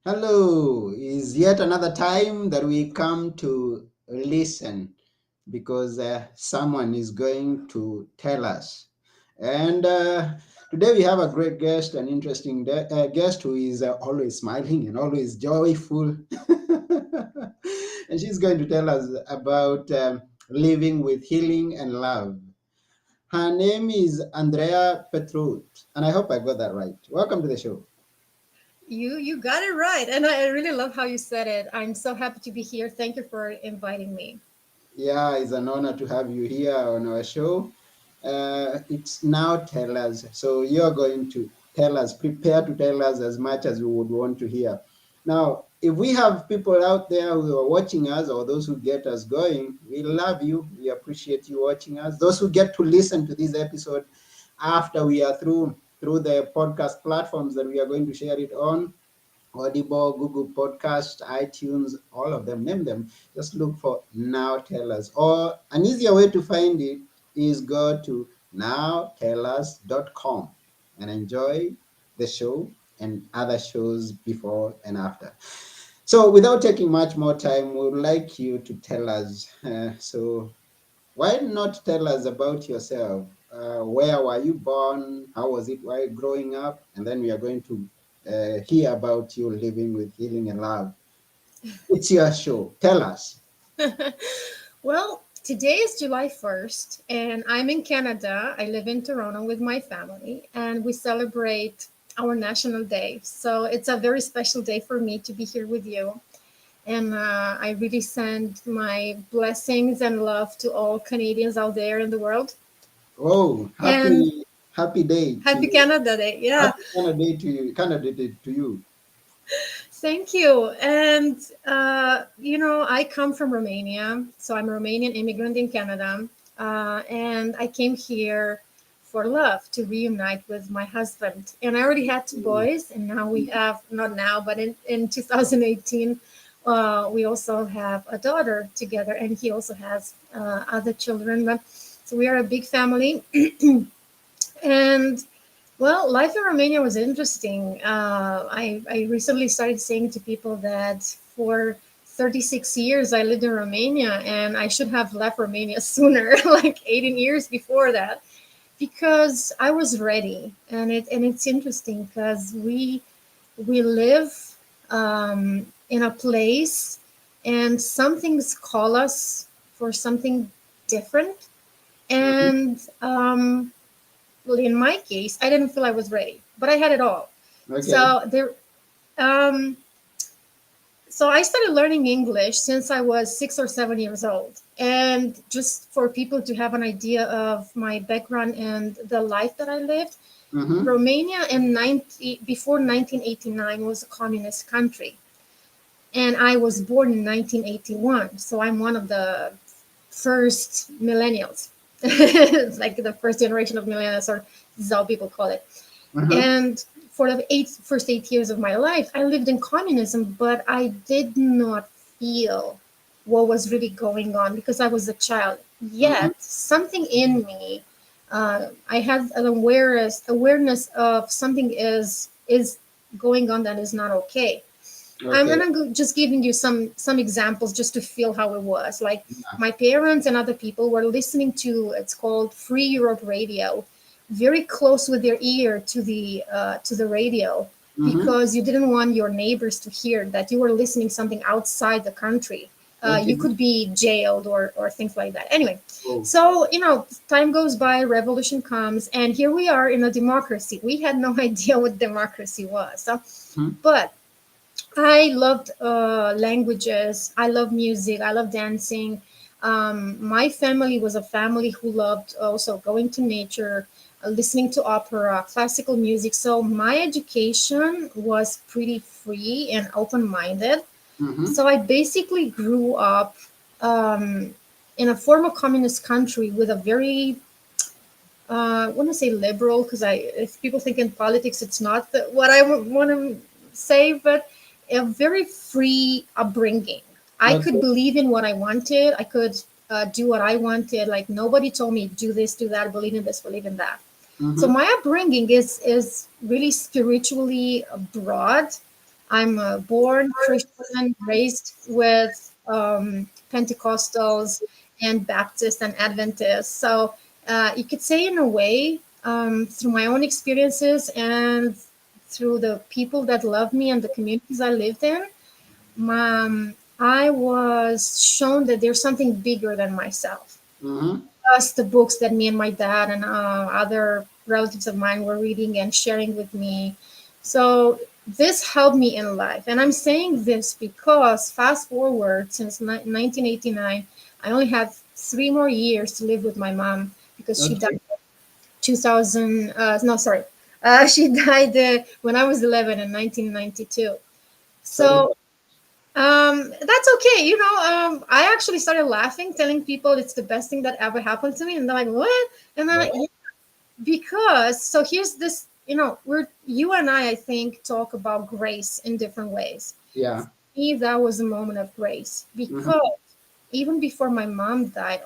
Hello, is yet another time that we come to listen because someone is going to tell us. And today we have a great guest, an interesting guest who is always smiling and always joyful. And she's going to tell us about living with healing and love. Her name is Andrea Petrut, and I hope I got that right. Welcome to the show. You got it right. And I really love how you said it. I'm so happy to be here. Thank you for inviting me. Yeah, it's an honor to have you here on our show. It's now tell us. So you're going to tell us, prepare to tell us as much as we would want to hear. Now, if we have people out there who are watching us or those who get us going, we love you. We appreciate you watching us. Those who get to listen to this episode after we are through the podcast platforms that we are going to share it on, Audible, Google Podcast, iTunes, all of them, name them. Just look for Now Tell Us. Or an easier way to find it is go to nowtellus.com and enjoy the show and other shows before and after. So, without taking much more time, we would like you to tell us. Why not tell us about yourself? Where were you born? How was it while growing up? And then we are going to hear about you living with healing and love. It's your show. Tell us. Well, today is July 1st, and I'm in Canada. I live in Toronto with my family, and we celebrate our National Day. So it's a very special day for me to be here with you. And I really send my blessings and love to all Canadians out there in the world. Oh, And happy day to happy you. Canada Day. Yeah. Happy Canada Day to you. Canada Day to you. Thank you. And, I come from Romania. So I'm a Romanian immigrant in Canada. And I came here for love to reunite with my husband. And I already had two Mm. boys. And now we have, not now, but in 2018, we also have a daughter together. And he also has other children. So we are a big family. And well, life in Romania was interesting. I recently started saying to people that for 36 years I lived in Romania and I should have left Romania sooner, like 18 years before that, because I was ready. And it's interesting because we live in a place and some things call us for something different. Mhm. And well, in my case, I didn't feel I was ready, but I had it all. Okay. So there, um, so I started learning English since I was 6 or 7 years old, and just for people to have an idea of my background and the life that I lived, Mm-hmm. Romania before 1989 was a communist country, and I was born in 1981, so I'm one of the first millennials. It's like the first generation of millennials, or this is how people call it. Uh-huh. And for the first 8 years of my life, I lived in communism, but I did not feel what was really going on because I was a child. Mm-hmm. Yet something in me, I had an awareness of something is going on that is not okay. Okay. Just giving you some examples just to feel how it was. Like Yeah. my parents and other people were listening to, it's called Free Europe Radio, very close with their ear to the radio, Mm-hmm. because you didn't want your neighbors to hear that you were listening something outside the country. Okay. You could be jailed or things like that. Anyway, Oh. so time goes by, revolution comes, and here we are in a democracy. We had no idea what democracy was. So, Hmm. but I loved languages. I love music. I love dancing. My family was a family who loved also going to nature, listening to opera, classical music. So my education was pretty free and open minded. Mm-hmm. So I basically grew up in a former communist country with a very, I want to say liberal, because if people think in politics, it's not what I want to say, but a very free upbringing. I could Okay. believe in what I wanted. I could do what I wanted. Like nobody told me do this, do that, believe in this, believe in that. So Mm-hmm. my upbringing is really spiritually broad. I'm a born Christian, raised with Pentecostals and Baptists and Adventists. So you could say, in a way, through my own experiences and through the people that love me and the communities I lived in, I was shown that there's something bigger than myself. Mm-hmm. Plus the books that me and my dad and other relatives of mine were reading and sharing with me. So this helped me in life. And I'm saying this because fast forward since 1989, I only have 3 more years to live with my mom because she died Okay. 2000. No, sorry. She died when I was 11 in 1992. Sorry. So that's okay. I actually started laughing, telling people it's the best thing that ever happened to me, and they're like, "What?" And then, Wow. yeah, because so here's this. We're you and I think, talk about grace in different ways. Yeah. For me, that was a moment of grace Mm-hmm. because even before my mom died,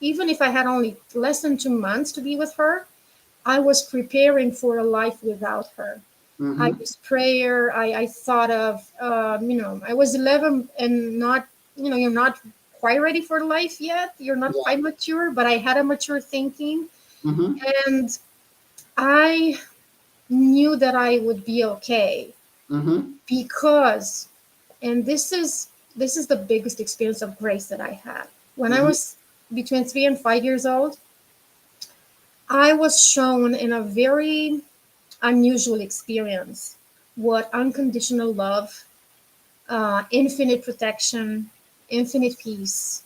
even if I had only less than 2 months to be with her, I was preparing for a life without her. I Mm-hmm. used prayer. I thought of, I was 11 and not, you're not quite ready for life yet. You're not Yeah. quite mature, but I had a mature thinking. Mm-hmm. And I knew that I would be okay Mm-hmm. because, and this is the biggest experience of grace that I had. When I Mm-hmm. was between 3 and 5 years old, I was shown in a very unusual experience what unconditional love, infinite protection, infinite peace,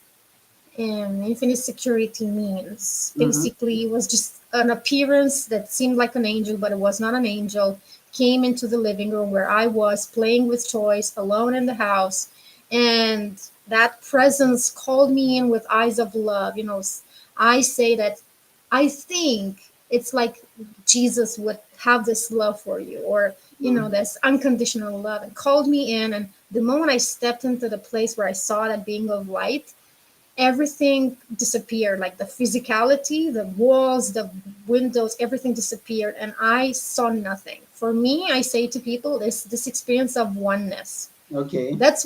and infinite security means. Mm-hmm. Basically, it was just an appearance that seemed like an angel, but it was not an angel. Came into the living room where I was playing with toys alone in the house, and that presence called me in with eyes of love. I say that I think it's like Jesus would have this love for you, or this unconditional love, and called me in. And the moment I stepped into the place where I saw that being of light, everything disappeared, like the physicality, the walls, the windows, everything disappeared, and I saw nothing. For me, I say to people, this experience of oneness. Okay. That's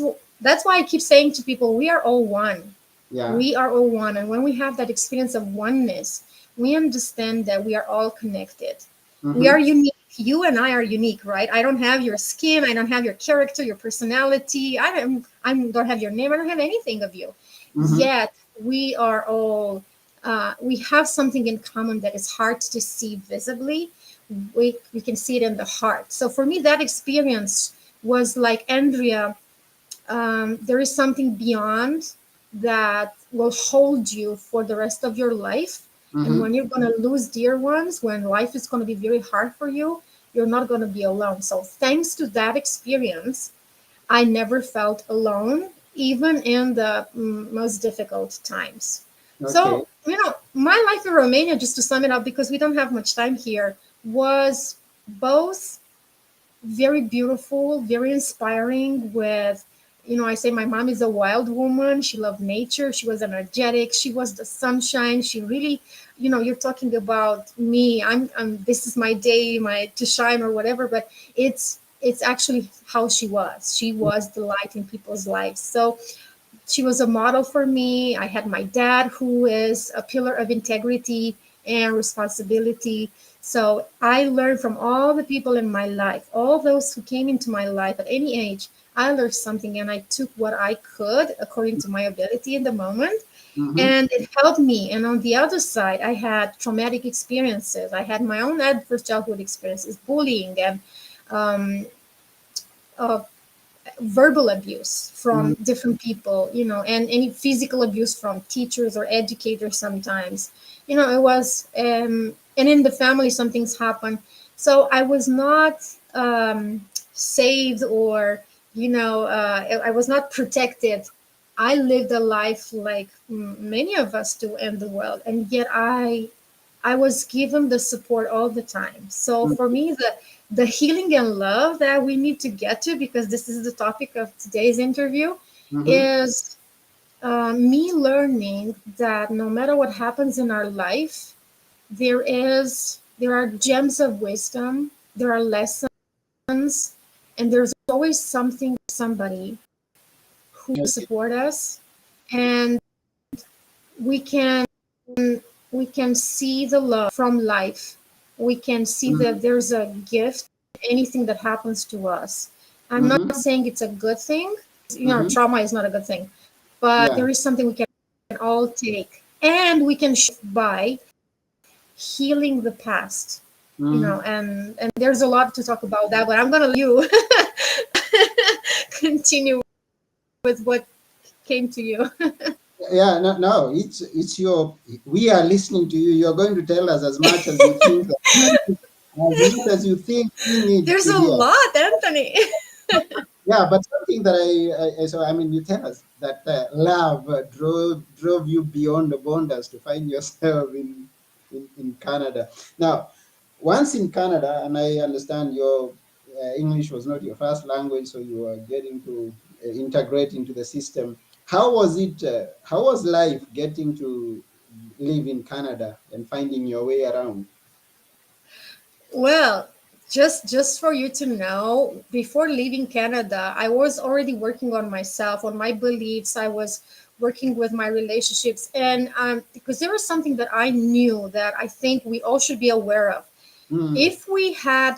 why I keep saying to people, we are all one. Yeah. We are all one, and when we have that experience of oneness, we understand that we are all connected. We Mm-hmm. are unique. You and I are unique, right? I don't have your skin, I don't have your character, your personality, I don't have your name, I don't have anything of you. Mm-hmm. Yet we are all, we have something in common that is hard to see visibly. We can see it in the heart. So for me, that experience was like, Andrea, there is something beyond that will hold you for the rest of your life. And Mm-hmm. when you're going to lose dear ones, when life is going to be very hard for you, you're not going to be alone. So thanks to that experience, I never felt alone, even in the most difficult times. Okay. So, my life in Romania, just to sum it up, because we don't have much time here, was both very beautiful, very inspiring. I say my mom is a wild woman. She loved nature. She was energetic. She was the sunshine. She really, you're talking about me. this is my day, my to shine or whatever, but it's actually how she was. She was the light in people's lives. So she was a model for me. I had my dad, who is a pillar of integrity and responsibility. So I learned from all the people in my life, all those who came into my life at any age. I learned something, and I took what I could according to my ability in the moment, Mm-hmm. and it helped me. And on the other side, I had traumatic experiences. I had my own adverse childhood experiences, bullying, and um, uh, verbal abuse Mm-hmm. from different people, and any physical abuse from teachers or educators sometimes. It was, and in the family, some things happen. So I was not saved, or, I was not protected. I lived a life like many of us do in the world, and yet I was given the support all the time. So for me, the healing and love that we need to get to, because this is the topic of today's interview, Mm-hmm. is me learning that no matter what happens in our life, there are gems of wisdom, there are lessons, and there's always something, somebody who Okay. support us, and we can we can see the love from life. We can see Mm-hmm. that there's a gift in anything that happens to us. I'm not Mm-hmm. saying it's a good thing. Mm-hmm. Trauma is not a good thing, but Yeah. there is something we can all take, and we can by healing the past. Mm-hmm. And there's a lot to talk about that, but I'm gonna let you continue with what came to you. Yeah, no, no, it's your. We are listening to you. You're going to tell us as much as you think, as much as you think we need There's to a hear. lot, Anthony. Yeah, but something that so I mean, you tell us that love drove you beyond the borders to find yourself in Canada. Now, once in Canada, and I understand your English was not your first language, so you were getting to integrate into the system. How was it? How was life getting to live in Canada and finding your way around? Well, just for you to know, before leaving Canada, I was already working on myself, on my beliefs. I was working with my relationships, and because there was something that I knew that I think we all should be aware of. Mm, If we had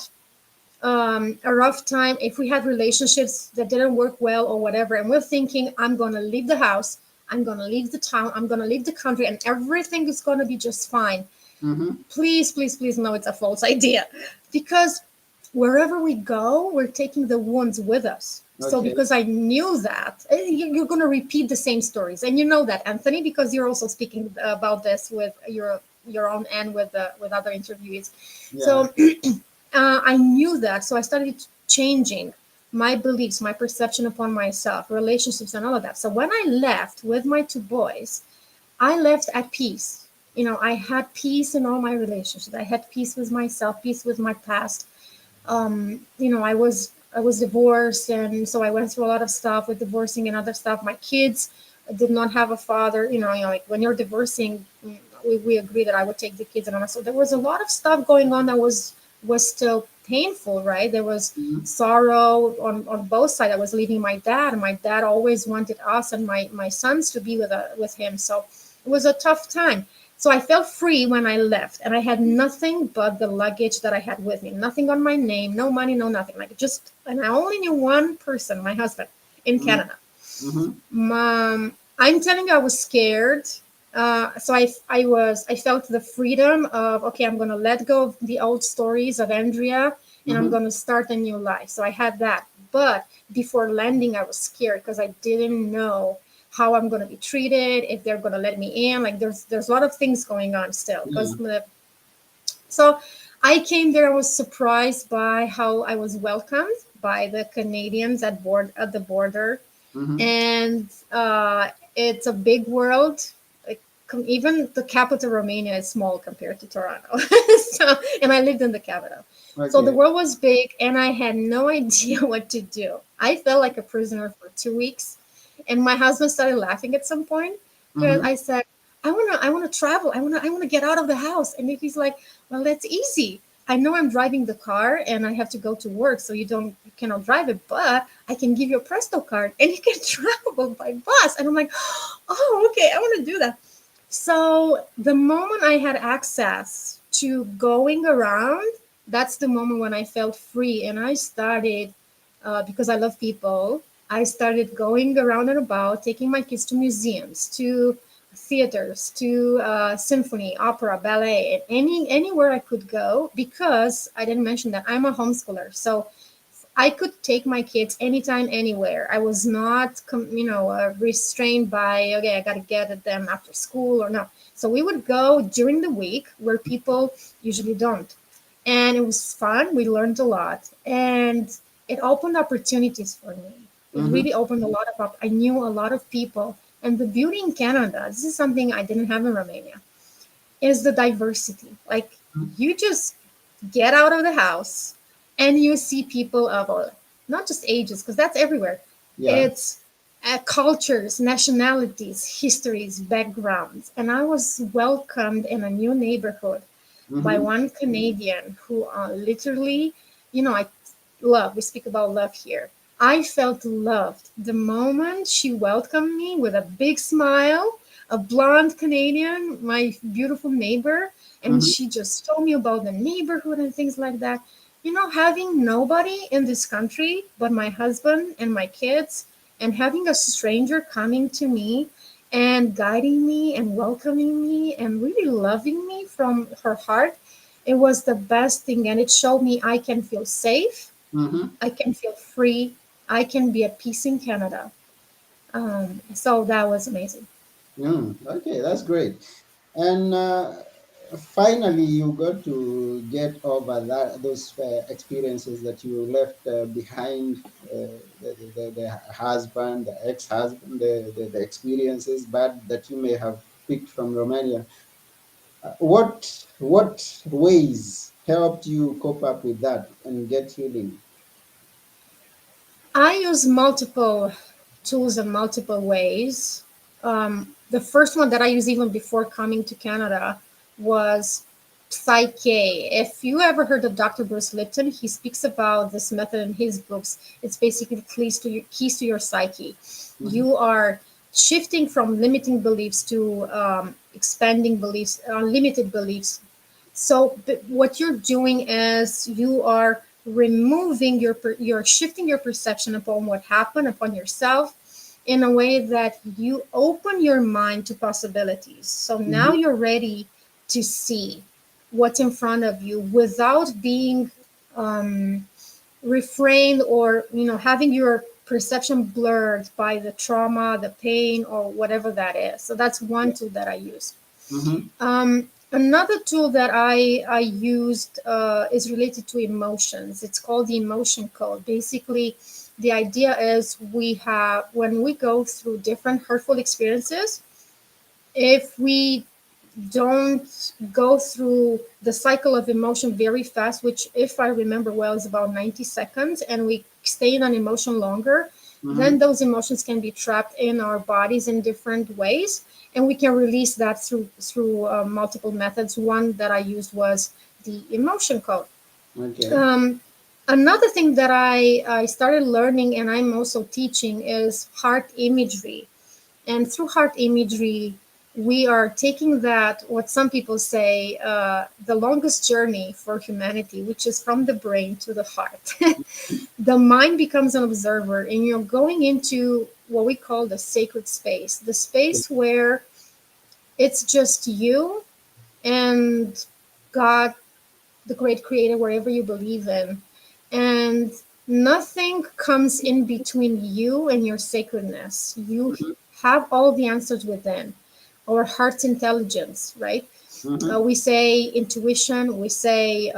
a rough time, if we had relationships that didn't work well or whatever, and we're thinking, I'm going to leave the house, I'm going to leave the town, I'm going to leave the country, and everything is going to be just fine. mm-hmm. Please, please, please, no, it's a false idea. Because wherever we go, we're taking the wounds with us. So, Okay. because I knew that, you're going to repeat the same stories. And you know that, Anthony, because you're also speaking about this with your own and with other interviewees. Yeah. So, I knew that. So I started changing my beliefs, my perception upon myself, relationships, and all of that. So when I left with my two boys, I left at peace. I had peace in all my relationships. I had peace with myself, peace with my past. I was divorced, and so I went through a lot of stuff with divorcing and other stuff. My kids did not have a father. Like when you're divorcing, we agreed that I would take the kids and all that. So there was a lot of stuff going on that was still painful, right? There was Mm-hmm. sorrow on both sides. I was leaving my dad, and my dad always wanted us and my sons to be with him. So it was a tough time. So I felt free when I left, and I had nothing but the luggage that I had with me. Nothing on my name, no money, no nothing. And I only knew one person, my husband, in Canada. Mm-hmm. I'm telling you, I was scared. So I felt the freedom of, okay, I'm gonna let go of the old stories of Andrea, and I'm Mm-hmm. gonna start a new life. So I had that. But before landing, I was scared because I didn't know how I'm gonna be treated, if they're gonna let me in. Like there's a lot of things going on still. Yeah. So I came there. I was surprised by how I was welcomed by the Canadians at the border, Mm-hmm. and it's a big world. Like, even the capital, Romania, is small compared to Toronto. So, and I lived in the capital. So the Okay. world was big, and I had no idea what to do. I felt like a prisoner for 2 weeks, and my husband started laughing at some point because Mm-hmm. I said, I wanna travel. I wanna get out of the house." And he's like, "Well, that's easy. I know I'm driving the car and I have to go to work, so you cannot drive it, but I can give you a Presto card and you can travel by bus." And I'm like, "Oh, okay, I want to do that." So the moment I had access to going around, that's the moment when I felt free, and I started, because I love people. I started going around and about, taking my kids to museums, to theaters, to symphony, opera, ballet, and anywhere I could go, because I didn't mention that I'm a homeschooler. So I could take my kids anytime, anywhere. I was not, restrained by, okay, I got to get at them after school or no. So we would go during the week where people usually don't. And it was fun. We learned a lot. And it opened opportunities for me. It Mm-hmm. really opened a lot of up. I knew a lot of people. And the beauty in Canada, this is something I didn't have in Romania, is the diversity. Like, you just get out of the house and you see people of all, not just ages, because that's everywhere. Yeah. It's cultures, nationalities, histories, backgrounds. And I was welcomed in a new neighborhood by Mm-hmm. one Canadian who literally, you know, I love. We speak about love here. I felt loved the moment she welcomed me with a big smile, a blonde Canadian, my beautiful neighbor, and Mm-hmm. she just told me about the neighborhood and things like that. You know, having nobody in this country but my husband and my kids, and having a stranger coming to me and guiding me and welcoming me and really loving me from her heart, it was the best thing. And it showed me I can feel safe, Mm-hmm. I can feel free. I can be at peace in Canada. So that was amazing. Okay, that's great. And finally, you got to get over that those experiences that you left behind, the husband, the ex-husband, the experiences bad that you may have picked from Romania. What ways helped you cope up with that and get healing? I use multiple tools in multiple ways. The first one that I used even before coming to Canada was Psyche. If you ever heard of Dr. Bruce Lipton, he speaks about this method in his books. It's basically keys to your psyche. Mm-hmm. You are shifting from limiting beliefs to expanding beliefs, unlimited beliefs. So what you're doing is you are removing you're shifting your perception upon what happened upon yourself in a way that you open your mind to possibilities. So now Mm-hmm. you're ready to see what's in front of you without being um, refrained or having your perception blurred by the trauma, the pain, or whatever that is. So that's one tool that I use. Mm-hmm. Another tool that I used is related to emotions. It's called the emotion code. Basically, the idea is we have when we go through different hurtful experiences, if we don't go through the cycle of emotion very fast, which, if I remember well, is about 90 seconds, and we stay in an emotion longer, Mm-hmm. then those emotions can be trapped in our bodies in different ways, and we can release that through multiple methods. One that I used was the emotion code. Okay. Um, Another thing that I started learning and I'm also teaching is heart imagery. And through heart imagery, we are taking that, what some people say, the longest journey for humanity, which is from the brain to the heart. The mind becomes an observer, and you're going into what we call the sacred space, the space where it's just you and God, the great creator, wherever you believe in. And nothing comes in between you and your sacredness. You Mm-hmm. have all the answers within, our heart's intelligence, right? Mm-hmm. We say intuition, we say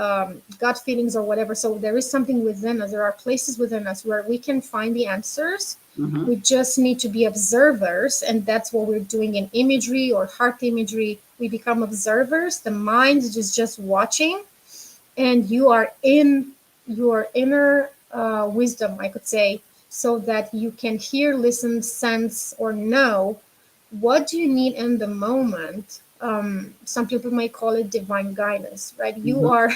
gut feelings or whatever. So there is something within us. There are places within us where we can find the answers. Mm-hmm. We just need to be observers, and that's what we're doing in imagery or heart imagery. We become observers. The mind is just watching, and you are in your inner wisdom, I could say, so that you can hear, listen, sense, or know what do you need in the moment. Some people might call it divine guidance, right? you Mm-hmm. are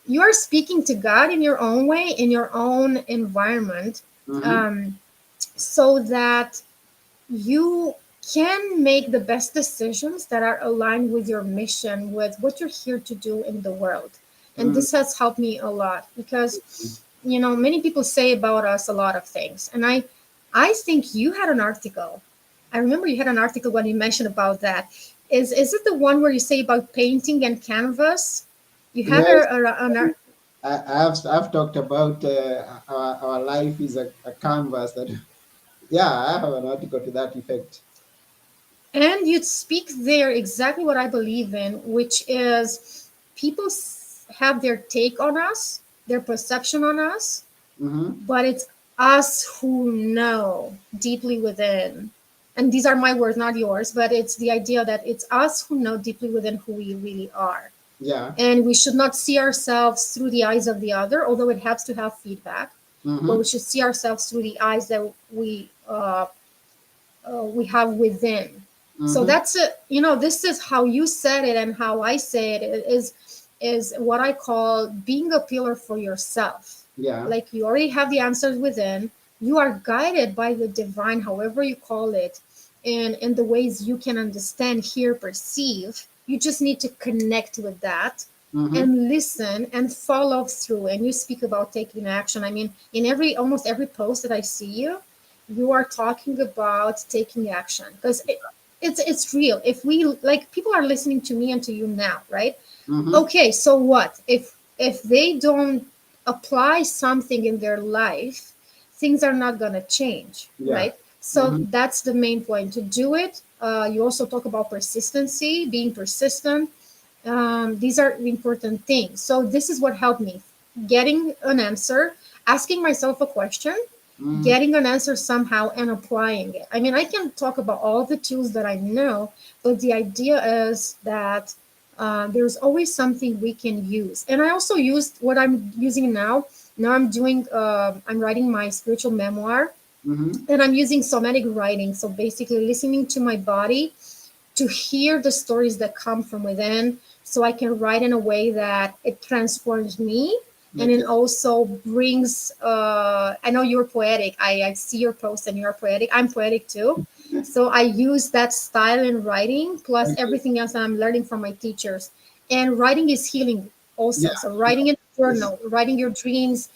you are speaking to God in your own way, in your own environment, Mm-hmm. um, so that you can make the best decisions that are aligned with your mission, with what you're here to do in the world. And Mm-hmm. this has helped me a lot because, many people say about us a lot of things. And I think you had an article. I remember you had an article when you mentioned about that. Is it the one where you say about painting and canvas? You had Yes, I've talked about our life is a canvas that, yeah, I have an article to that effect. and you speak there exactly what I believe in, which is people have their take on us, their perception on us, Mm-hmm. but it's us who know deeply within. And these are my words, not yours, but it's the idea that it's us who know deeply within who we really are. Yeah. And we should not see ourselves through the eyes of the other, although it helps to have feedback. But we Mm-hmm. should see ourselves through the eyes that we have within. So Mm-hmm. that's it. This is how you said it and how I say it is what I call being a pillar for yourself. Yeah. Like you already have the answers within. You are guided by the divine, however you call it, and in the ways you can understand, hear, perceive. You just need to connect with that Mm-hmm. and listen and follow through. And you speak about taking action. I mean, in every almost every post that I see you, you are talking about taking action because it's real. If we like people are listening to me and to you now, right? Mm-hmm. Okay, so what if they don't apply something in their life, things are not going to change, Yeah. right? So Mm-hmm. that's the main point, to do it. You also talk about persistency, being persistent. These are important things. So this is what helped me: getting an answer, asking myself a question, Mm-hmm. getting an answer somehow, and applying it. I mean, I can talk about all the tools that I know, but the idea is that there's always something we can use. And I also used what I'm using now. Now I'm doing, I'm writing my spiritual memoir, Mm-hmm. and I'm using somatic writing. So basically, listening to my body to hear the stories that come from within, so I can write in a way that it transforms me, and it Okay. also brings I know you're poetic. I see your post and you're poetic. I'm poetic too. So I use that style in writing plus Okay. everything else that I'm learning from my teachers. And writing is healing Yeah. also. So writing in a Yes. journal, writing your dreams,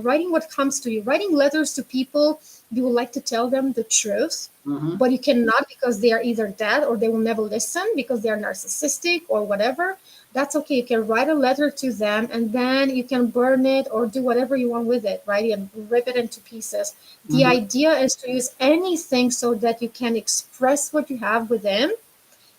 writing what comes to you, writing letters to people you would like to tell them the truth, Mm-hmm. but you cannot because they are either dead or they will never listen because they are narcissistic or whatever. That's okay. You can write a letter to them and then you can burn it or do whatever you want with it, right? And rip it into pieces. The Mm-hmm. idea is to use anything so that you can express what you have within,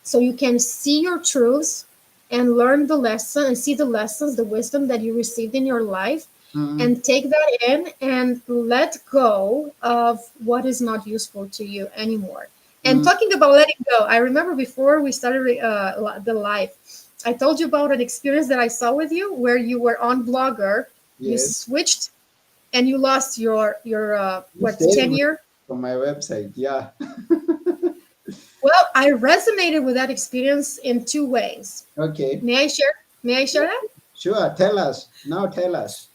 so you can see your truths and learn the lesson and see the lessons, the wisdom that you received in your life, Mm-hmm. and take that in and let go of what is not useful to you anymore. And Mm-hmm. talking about letting go, I remember before we started the live, I told you about an experience that I saw with you where you were on Blogger, you Yes. switched, and you lost your You what, saved me tenure. from my website. Yeah. Well, I resonated with that experience in two ways. Okay. May I share? May I share that? Sure. Tell us. Now tell us.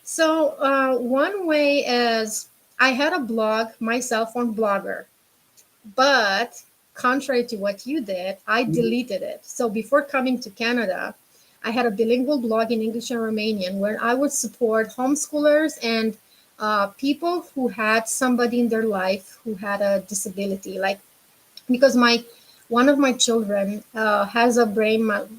So one way is I had a blog myself on Blogger, but contrary to what you did, I Mm-hmm. deleted it. So before coming to Canada, I had a bilingual blog in English and Romanian where I would support homeschoolers and people who had somebody in their life who had a disability, like because my one of my children has a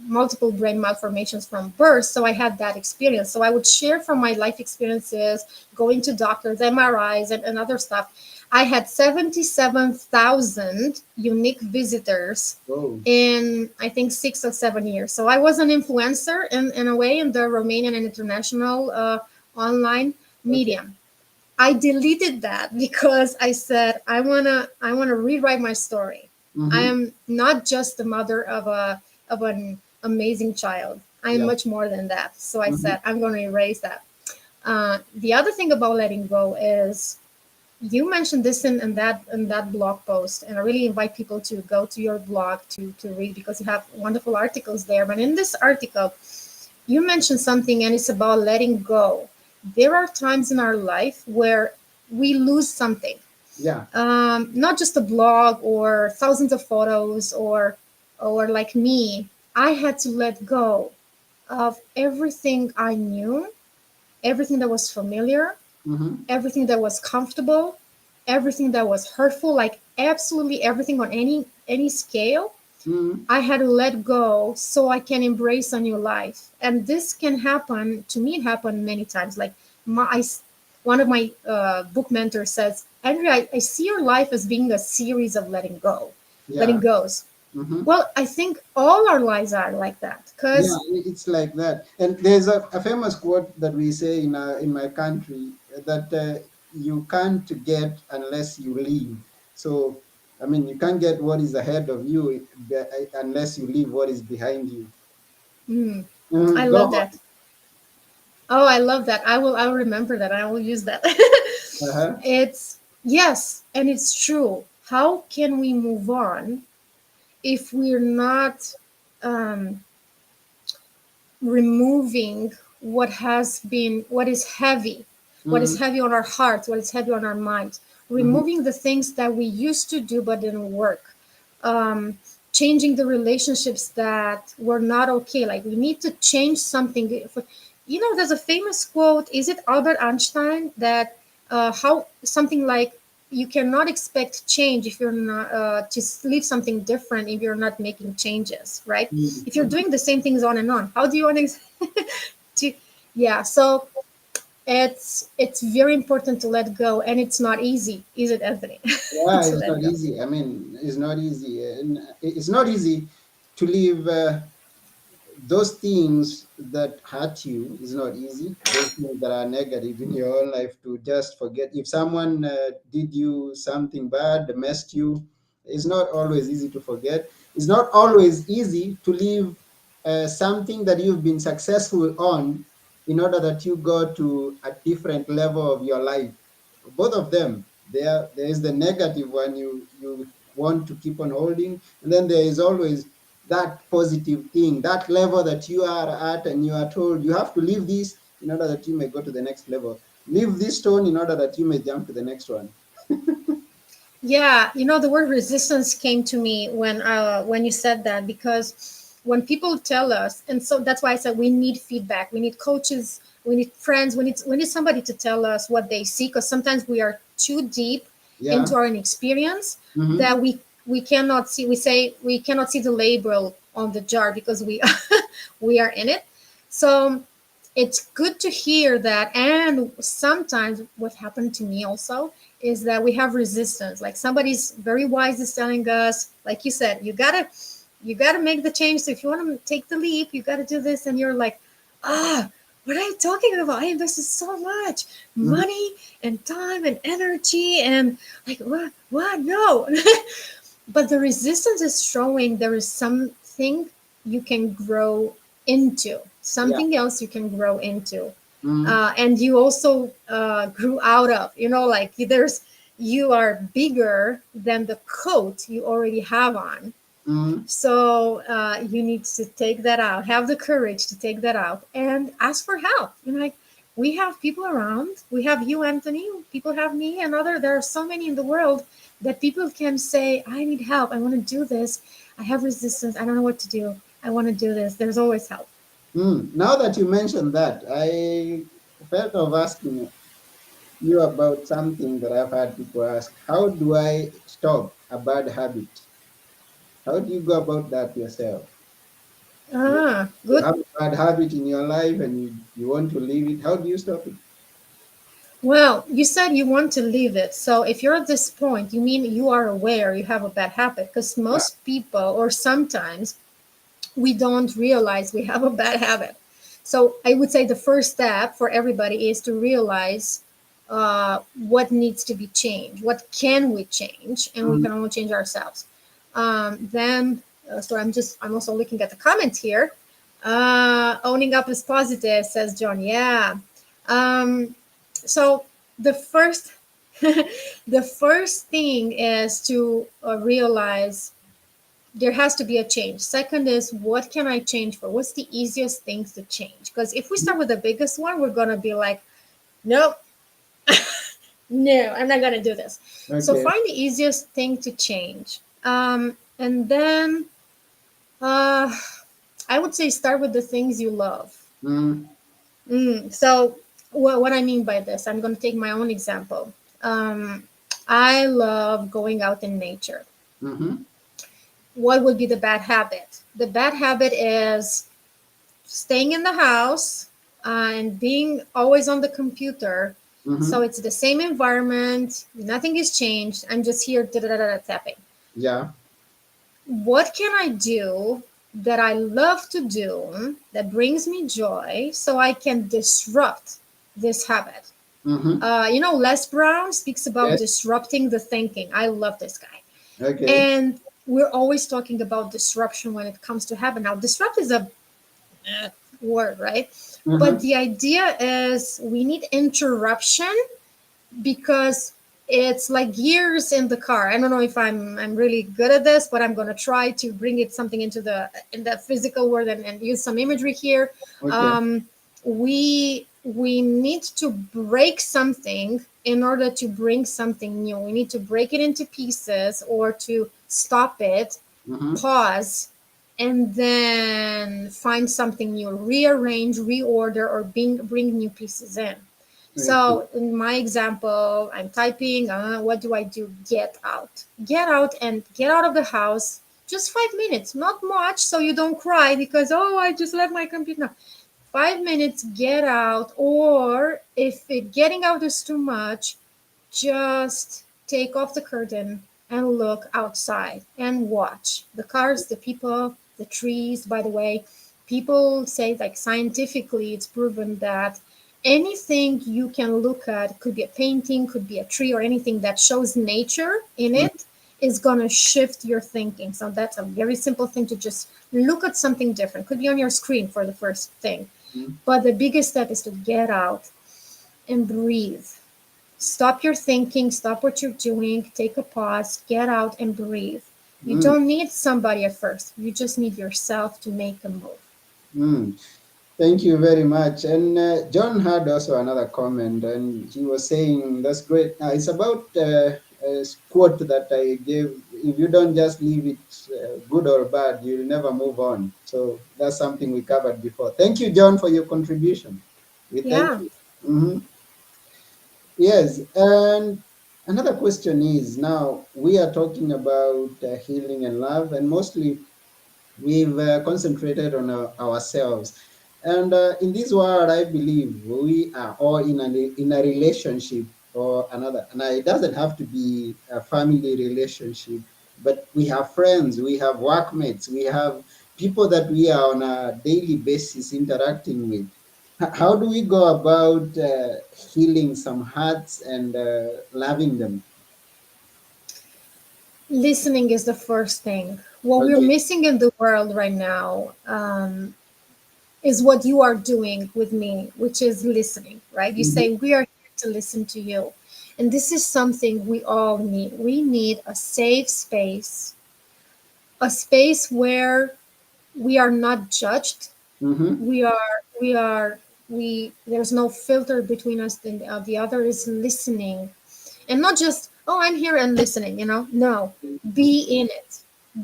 multiple brain malformations from birth, so I had that experience. So I would share from my life experiences, going to doctors, MRIs, and other stuff. I had 77,000 unique visitors Oh. in, I think, 6 or 7 years. So I was an influencer in a way in the Romanian and international online Okay. medium. I deleted that because I said I wanna rewrite my story. I Mm-hmm. am not just the mother of an amazing child. I am Yeah. much more than that. So I Mm-hmm. said I'm going to erase that. The other thing about letting go is you mentioned this in that blog post, and I really invite people to go to your blog to read because you have wonderful articles there. But in this article, you mentioned something, and it's about letting go. There are times in our life where we lose something, Yeah. not just a blog or thousands of photos, or like me, I had to let go of everything I knew, everything that was familiar, Mm-hmm. everything that was comfortable, everything that was hurtful, like absolutely everything on any scale. Mm-hmm. I had to let go so I can embrace a new life. And this can happen to me. It happened many times. Like one of my book mentors says, Andrea, I see your life as being a series of letting Yeah. goes. Mm-hmm. Well, I think all our lives are like that Yeah, because it's like that. And there's a famous quote that we say in my country that you can't get unless you leave. So, I mean, you can't get what is ahead of you unless you leave what is behind you. mm, I Mhm. Go love on. that. Oh, I love that. I will remember that. I will use that. Uh-huh. It's yes, and it's true. How can we move on if we're not um, removing what is heavy, what is Mm, heavy on our hearts, what is heavy on our minds, mhm, removing the things that we used to do but didn't work, um, changing the relationships that were not okay. Like we need to change something. There's a famous quote. Is it Albert Einstein that how something like you cannot expect change if you're not to leave something different if you're not making changes, right? mm, If you're mhm. doing the same things on and on, how do you want to yeah, so it's very important to let go, and it's not easy, is it, Anthony? Yeah, To it's let not go. easy. I mean, it's not easy. And it's not easy to leave those things that hurt you. Is not easy. Those things that are negative in your own life, to just forget. If someone did you something bad, messed you, it's not always easy to forget. It's not always easy to leave something that you've been successful on, in order that you go to a different level of your life. Both of them, there is the negative one you want to keep on holding, and then there is always that positive thing, that level that you are at, and you are told you have to leave this in order that you may go to the next level. Leave this stone in order that you may jump to the next one. Yeah, the word resistance came to me when you said that, because when people tell us, and so that's why I said we need feedback, we need coaches, we need friends, we need somebody to tell us what they see, because sometimes we are too deep into Yeah. our experience Mm-hmm. that we cannot see. We say we cannot see the label on the jar because we we are in it. So it's good to hear that. And sometimes what happened to me also is that we have resistance. Like somebody's very wise is telling us, like you said, you gotta make the change. So if you want to take the leap, you gotta do this, and you're like, what are you talking about? I invested so much Mm-hmm. money and time and energy, and like what no. But the resistance is showing there is something you can grow into, Yeah. something else you can grow into, Mm-hmm. and you also grew out of. Like you are bigger than the coat you already have on. Mm-hmm. So you need to take that out, have the courage to take that out and ask for help. Like we have people around, we have you, Anthony, people have me, and there are so many in the world that people can say, I need help, I want to do this, I have resistance, I don't know what to do, I want to do this. There's always help. Now that you mentioned that, I felt of asking you about something that I've had people ask. How do I stop a bad habit? How do you go about that yourself? You you Good. have a bad habit in your life and you want to leave it. How do you stop it? Well, you said you want to leave it. So if you're at this point, you mean you are aware you have a bad habit, because Yeah. most people, or sometimes, we don't realize we have a bad habit. So I would say the first step for everybody is to realize what needs to be changed, what can we change, and we Mm, can only change ourselves. Then, so I'm also looking at the comments here. Owning up is positive, says John. Yeah. Um, so the first, the first thing is to realize there has to be a change. Second is, what can I change for? What's the easiest things to change? Because if we start with the biggest one, we're gonna be like, nope, no, I'm not gonna do this. So okay. find the easiest thing to change, and then uh, I would say start with the things you love. Mm, So what I mean by this, I'm gonna take my own example. Um, I love going out in nature. mm-hmm, What would be the bad habit? The bad habit is staying in the house and being always on the computer. So mm-hmm. it's the same environment, nothing has changed. I'm just here tapping. Yeah. What can I do that I love to do that brings me joy so I can disrupt this habit? Mm-hmm. Les Brown speaks about Yes. disrupting the thinking. I love this guy. Okay. And we're always talking about disruption when it comes to habit. Now, disrupt is a word, right? But Mm-hmm. the idea is we need interruption, because it's like gears in the car. I don't know if I'm really good at this, but I'm gonna try to bring it something into the physical world, and use some imagery here. Okay. Um, we need to break something in order to bring something new. We need to break it into pieces or to stop it, Mm-hmm. pause, and then find something new, rearrange, reorder, or bring new pieces in. Okay. So in my example, I'm typing, what do I do? Get out. Get out and get out of the house. Just 5 minutes, not much, so you don't cry because, oh, I just left my computer. No. 5 minutes, get out. Or if getting out is too much, just take off the curtain and look outside and watch the cars, the people, the trees. By the way, people say, like, scientifically, it's proven that anything you can look at, could be a painting, could be a tree, or anything that shows nature in it, is going to shift your thinking. So that's a very simple thing, to just look at something different. Could be on your screen for the first thing. Mm-hmm. But the biggest step is to get out and breathe. Stop your thinking, stop what you're doing, take a pause, get out and breathe. You Mm-hmm. don't need somebody at first. You just need yourself to make a move. Mm. Thank you very much. And John had also another comment, and he was saying that's great. It's about a quote that I gave. If you don't just leave it good or bad, you'll never move on. So that's something we covered before. Thank you, John, for your contribution. We thank Yeah. you. Mhm. Yes. And another question is, now we are talking about healing and love, and mostly we've concentrated on ourselves. And in this world, I believe we are all in a relationship or another. And it doesn't have to be a family relationship, but we have friends, we have workmates, we have people that we are on a daily basis interacting with. How do we go about healing some hearts and loving them? Listening is the first thing. What we're Okay. missing in the world right now, is what you are doing with me, which is listening, right? You Mhm. say, we are here to listen to you. And this is something we all need. We need a safe space, a space where we are not judged. Mhm. We are we are we there's no filter between us, and the other is listening. And not just, oh, I'm here and listening, no. Be in it,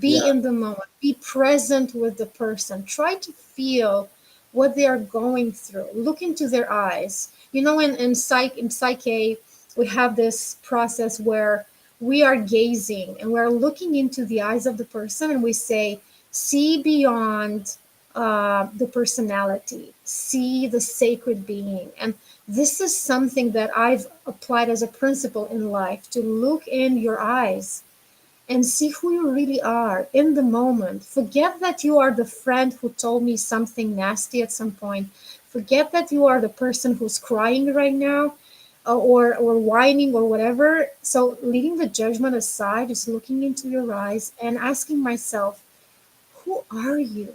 be Yeah. in the moment, be present with the person, try to feel what they are going through, look into their eyes. In psyche we have this process where we are gazing and we're looking into the eyes of the person, and we say, see beyond the personality, see the sacred being. And this is something that I've applied as a principle in life, to look in your eyes and see who you really are in the moment. Forget that you are the friend who told me something nasty at some point. Forget that you are the person who's crying right now, or whining or whatever. So leaving the judgment aside, just looking into your eyes and asking myself, who are you?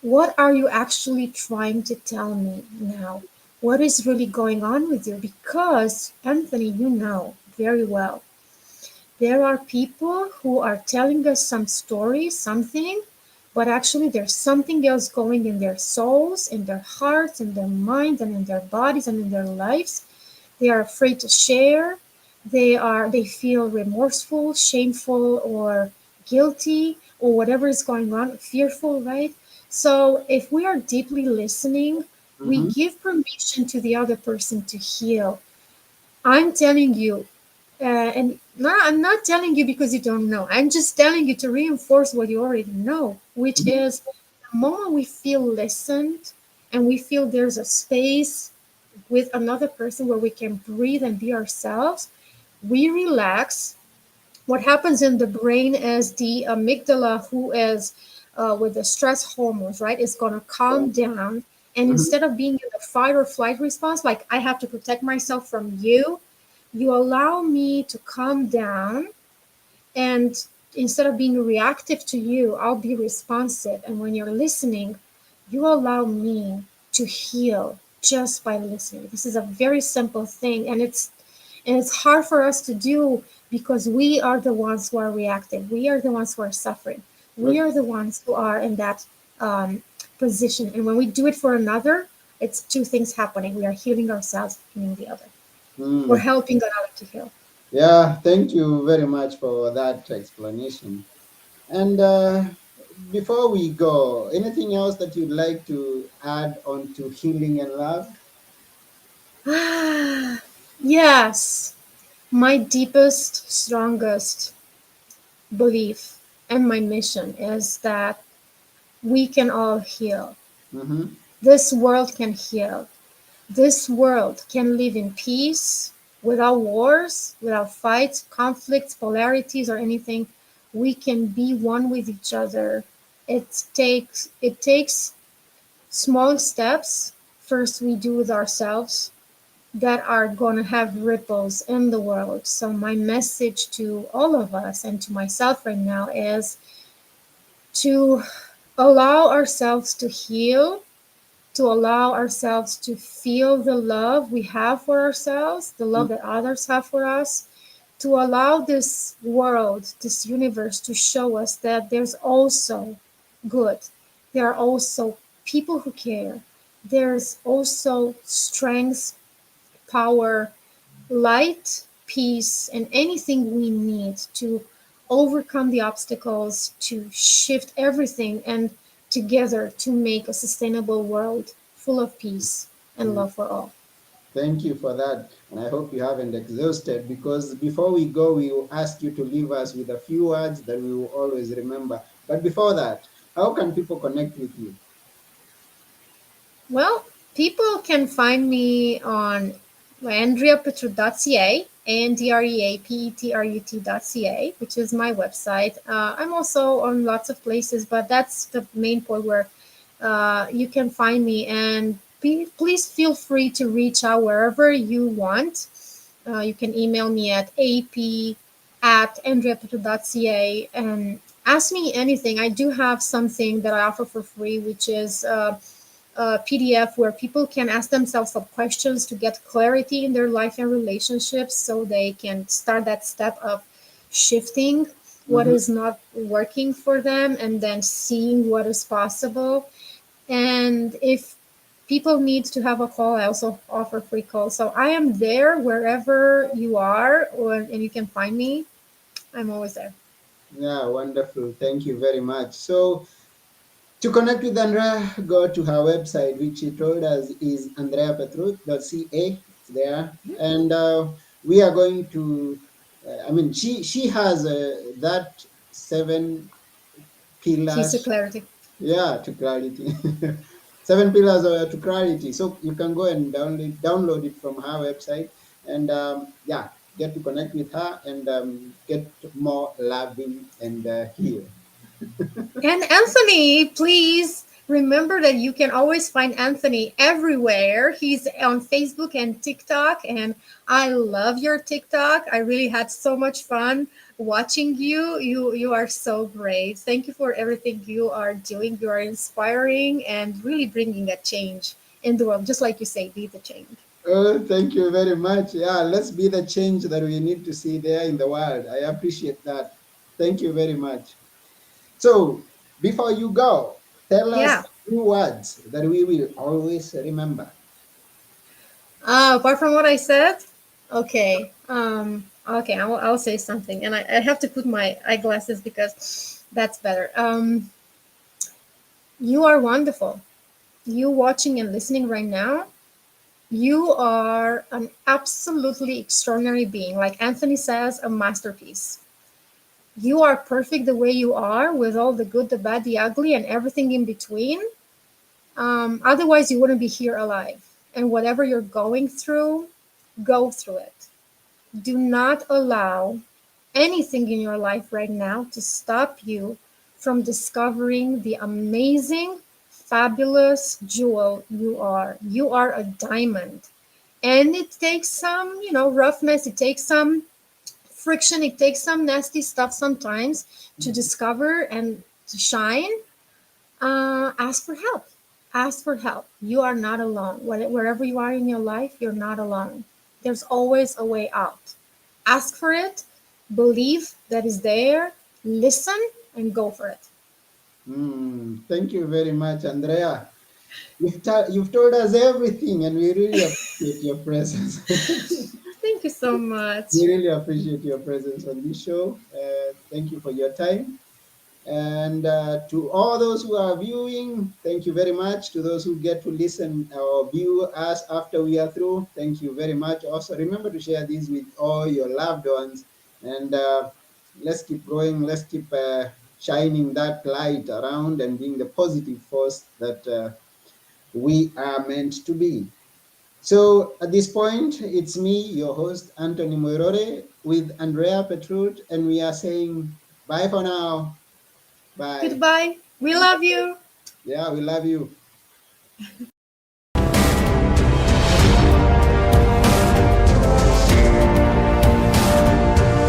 What are you actually trying to tell me now? What is really going on with you? Because, Anthony, you know very well, there are people who are telling us some story, something, but actually there's something else going in their souls, in their hearts, in their minds, and in their bodies, and in their lives. They are afraid to share. They feel remorseful, shameful, or guilty, or whatever is going on, fearful, right? So if we are deeply listening, we Mhm. give permission to the other person to heal. I'm telling you, and no, I'm not telling you because you don't know. I'm just telling you to reinforce what you already know, which Mhm. is, the moment we feel listened and we feel there's a space with another person where we can breathe and be ourselves, we relax. What happens in the brain is the amygdala, who is with the stress hormones, right, is going to calm down. And Mhm. instead of being in the fight or flight response, like, I have to protect myself from you, you allow me to calm down. And instead of being reactive to you, I'll be responsive. And when you're listening, you allow me to heal just by listening. This is a very simple thing, and it's hard for us to do because we are the ones who are reactive. We are the ones who are suffering. We Okay. are the ones who are in that position. And when we do it for another, It's two things happening. We are healing ourselves, healing the other. We're Mm. helping another to heal. Yeah, thank you very much for that explanation. And before we go, anything else that you'd like to add on to healing and love? Yes, my deepest, strongest belief and my mission is that we can all heal. Mm-hmm. This world can heal. This world can live in peace without wars, without fights, conflicts, polarities, or anything. We can be one with each other. It takes small steps. First, we do with ourselves that are going to have ripples in the world. So, my message to all of us and to myself right now is to allow ourselves to heal, to allow ourselves to feel the love we have for ourselves, the love that others have for us, to allow this world, this universe to show us that there's also good. There are also people who care. There's also strength, power, light, peace, and anything we need to overcome the obstacles, to shift everything, and together to make a sustainable world full of peace and Mm. love for all. Thank you for that. And I hope you haven't exhausted, because before we go, we will ask you to leave us with a few words that we will always remember. But before that, how can people connect with you? Well, people can find me on andreapetrut.ca, andreapetrut.ca, which is my website. I'm also on lots of places, but that's the main point where you can find me. And please feel free to reach out wherever you want. You can email me at ap@andreapetrut.ca and ask me anything. I do have something that I offer for free, which is a PDF where people can ask themselves some questions to get clarity in their life and relationships so they can start that step of shifting what Mm-hmm. is not working for them and then seeing what is possible. And if people need to have a call, I also offer free calls. So I am there wherever you are, and you can find me. I'm always there. Yeah, wonderful. Thank you very much. So, to connect with Andrea, go to her website, which she told us is andreapetrut.ca. It's there. And we are going to, she has that seven Keys to pillars, clarity. yeah, to clarity. Seven pillars to clarity. So you can go and download it from her website, and yeah, get to connect with her and get more loving and heal. And Anthony, please remember that you can always find Anthony everywhere. He's on Facebook and TikTok, and I love your TikTok. I really had so much fun watching you. You are so great. Thank you for everything you are doing. You are inspiring and really bringing a change in the world. Just like you say, be the change. Oh, thank you very much. Yeah, let's be the change that we need to see there in the world. I appreciate that. Thank you very much. So, before you go, tell us Yeah. a few words that we will always remember. Apart from what I said, okay. Okay, I'll say something, and I have to put my eyeglasses because that's better. You are wonderful. You watching and listening right now, you are an absolutely extraordinary being. Like Anthony says, a masterpiece. You are perfect the way you are, with all the good, the bad, the ugly, and everything in between. Otherwise, you wouldn't be here alive. And whatever you're going through, go through it. Do not allow anything in your life right now to stop you from discovering the amazing, fabulous jewel you are. You are a diamond. And it takes some, roughness, it takes some friction, it takes some nasty stuff sometimes to discover and to shine. Ask for help. Ask for help. You are not alone. Wherever you are in your life, you're not alone. There's always a way out. Ask for it, believe that is there, listen, and go for it. Thank you very much, Andrea. You've told us everything, and we really appreciate your presence. Thank you so We much. really appreciate your presence on this show. Thank you for your time. And to all those who are viewing, thank you very much. To those who get to listen or view us after we are through, thank you very much. Also, remember to share this with all your loved ones. And let's keep going. Let's keep shining that light around and being the positive force that we are meant to be. So at this point, it's me, your host, Anthony Moirore, with Andrea Petrut, and we are saying bye for now. Bye. Goodbye. We love you. Yeah, we love you.